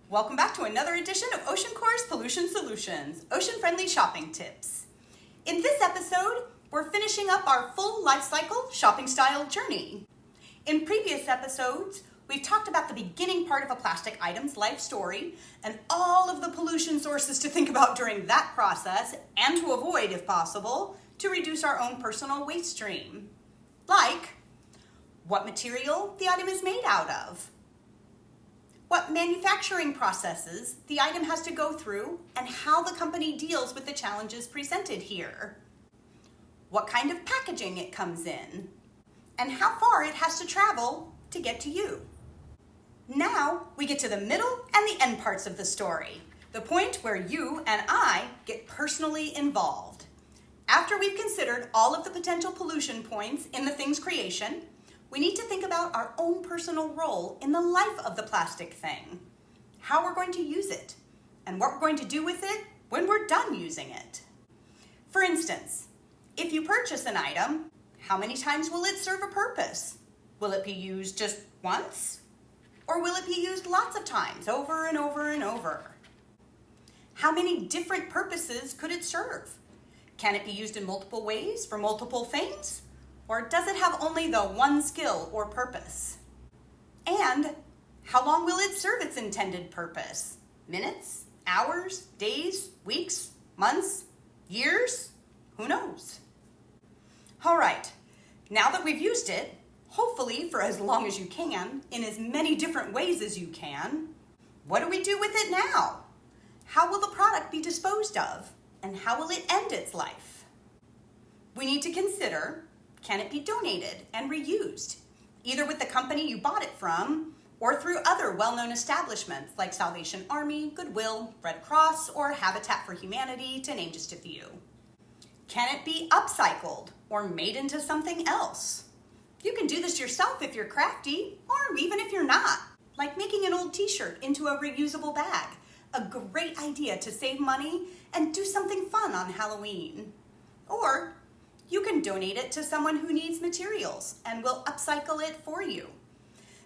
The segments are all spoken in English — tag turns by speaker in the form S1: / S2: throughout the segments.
S1: Welcome back to another edition of OceanCore's Pollution Solutions, ocean-friendly shopping tips. In this episode, we're finishing up our full lifecycle shopping style journey. In previous episodes, we've talked about the beginning part of a plastic item's life story and all of the pollution sources to think about during that process and to avoid, if possible, to reduce our own personal waste stream. Like, what material the item is made out of, what manufacturing processes the item has to go through, and how the company deals with the challenges presented here, what kind of packaging it comes in, and how far it has to travel to get to you. Now we get to the middle and the end parts of the story, the point where you and I get personally involved. After we've considered all of the potential pollution points in the thing's creation, we need to think about our own personal role in the life of the plastic thing, how we're going to use it, and what we're going to do with it when we're done using it. For instance, if you purchase an item, how many times will it serve a purpose? Will it be used just once? Or will it be used lots of times, over and over and over? How many different purposes could it serve? Can it be used in multiple ways for multiple things? Or does it have only the one skill or purpose? And how long will it serve its intended purpose? Minutes, hours, days, weeks, months, years? Who knows? All right, now that we've used it, hopefully for as long as you can, in as many different ways as you can, what do we do with it now? How will the product be disposed of? And how will it end its life? We need to consider, can it be donated and reused, either with the company you bought it from or through other well-known establishments like Salvation Army, Goodwill, Red Cross, or Habitat for Humanity, to name just a few? Can it be upcycled or made into something else? You can do this yourself if you're crafty, or even if you're not, like making an old t-shirt into a reusable bag, a great idea to save money and do something fun on Halloween. Or you can donate it to someone who needs materials and will upcycle it for you.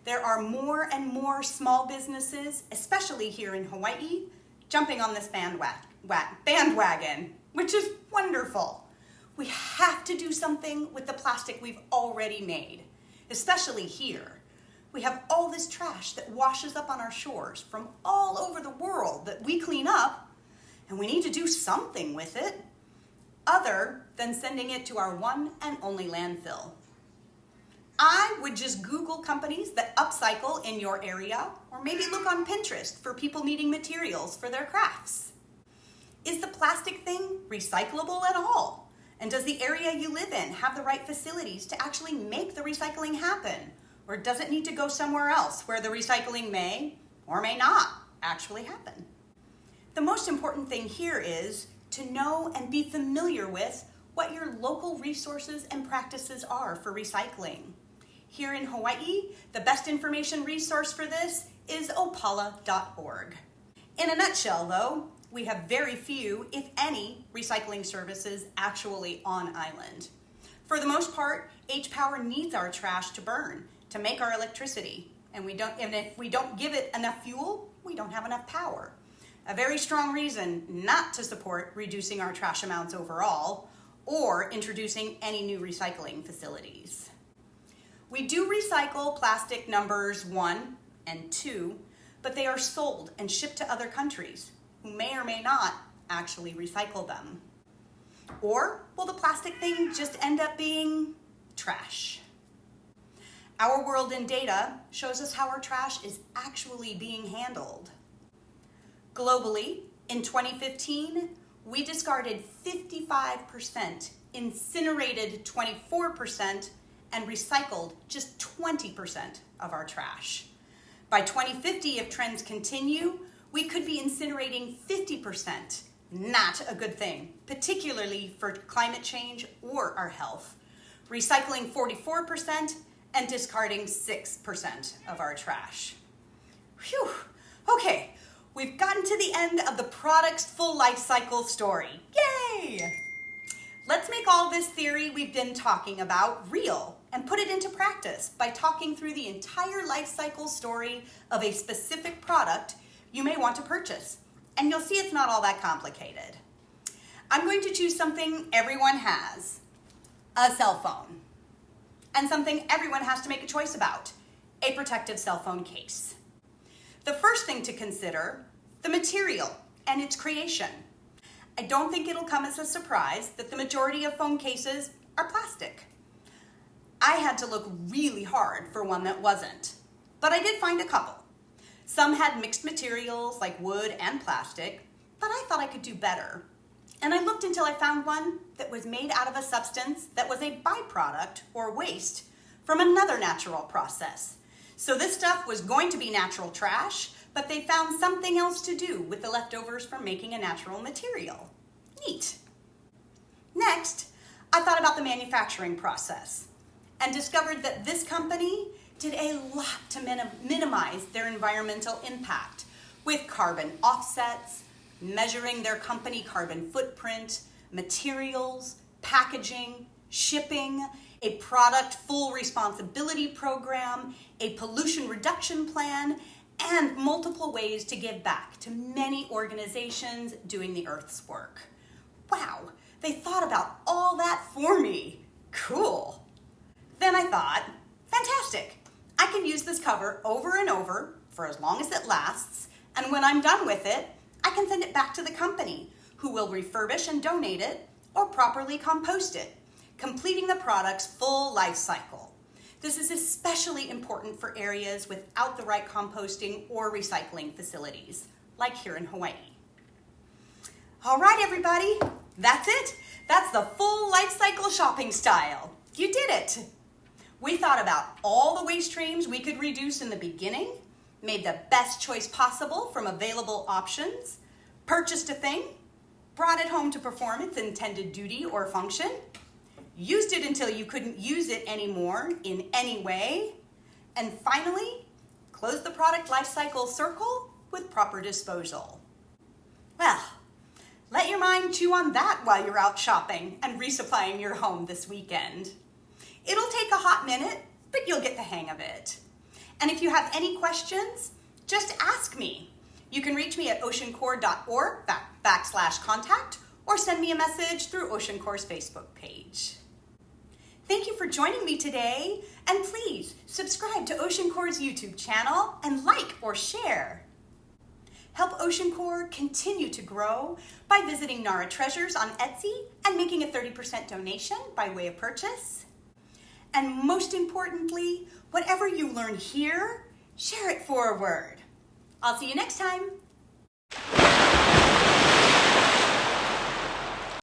S1: There are more and more small businesses, especially here in Hawaii, jumping on this bandwagon, which is wonderful. We have to do something with the plastic we've already made, especially here. We have all this trash that washes up on our shores from all over the world that we clean up, and we need to do something with it, other than sending it to our one and only landfill. I would just Google companies that upcycle in your area, or maybe look on Pinterest for people needing materials for their crafts. Is the plastic thing recyclable at all? And does the area you live in have the right facilities to actually make the recycling happen? Or does it need to go somewhere else where the recycling may or may not actually happen? The most important thing here is to know and be familiar with what your local resources and practices are for recycling. Here in Hawaii, the best information resource for this is opala.org. In a nutshell, though, we have very few, if any, recycling services actually on island. For the most part, H-Power needs our trash to burn, to make our electricity, and if we don't give it enough fuel, we don't have enough power. A very strong reason not to support reducing our trash amounts overall or introducing any new recycling facilities. We do recycle plastic numbers 1 and 2, but they are sold and shipped to other countries who may or may not actually recycle them. Or will the plastic thing just end up being trash? Our World in Data shows us how our trash is actually being handled. Globally, in 2015, we discarded 55%, incinerated 24%, and recycled just 20% of our trash. By 2050, if trends continue, we could be incinerating 50%. Not a good thing, particularly for climate change or our health. Recycling 44% and discarding 6% of our trash. Phew, okay. We've gotten to the end of the product's full life cycle story. Yay! Let's make all this theory we've been talking about real and put it into practice by talking through the entire life cycle story of a specific product you may want to purchase. And you'll see it's not all that complicated. I'm going to choose something everyone has, a cell phone, and something everyone has to make a choice about, a protective cell phone case. The first thing to consider, the material and its creation. I don't think it'll come as a surprise that the majority of phone cases are plastic. I had to look really hard for one that wasn't, but I did find a couple. Some had mixed materials like wood and plastic, but I thought I could do better. And I looked until I found one that was made out of a substance that was a byproduct or waste from another natural process. So this stuff was going to be natural trash, but they found something else to do with the leftovers from making a natural material. Neat. Next, I thought about the manufacturing process and discovered that this company did a lot to minimize their environmental impact with carbon offsets, measuring their company carbon footprint, materials, packaging, shipping, a product full responsibility program, a pollution reduction plan, and multiple ways to give back to many organizations doing the Earth's work. Wow, they thought about all that for me. Cool. Then I thought, fantastic. I can use this cover over and over for as long as it lasts, and when I'm done with it, I can send it back to the company, who will refurbish and donate it or properly compost it, completing the product's full life cycle. This is especially important for areas without the right composting or recycling facilities, like here in Hawaii. All right, everybody, that's it. That's the full life cycle shopping style. You did it. We thought about all the waste streams we could reduce in the beginning, made the best choice possible from available options, purchased a thing, brought it home to perform its intended duty or function, used it until you couldn't use it anymore in any way, and finally, closed the product life cycle circle with proper disposal. Well, let your mind chew on that while you're out shopping and resupplying your home this weekend. It'll take a hot minute, but you'll get the hang of it. And if you have any questions, just ask me. You can reach me at oceancore.org/contact or send me a message through OceanCore's Facebook page. Thank you for joining me today, and please subscribe to OceanCore's YouTube channel and like or share. Help OceanCore continue to grow by visiting Nara Treasures on Etsy and making a 30% donation by way of purchase. And most importantly, whatever you learn here, share it forward. I'll see you next time.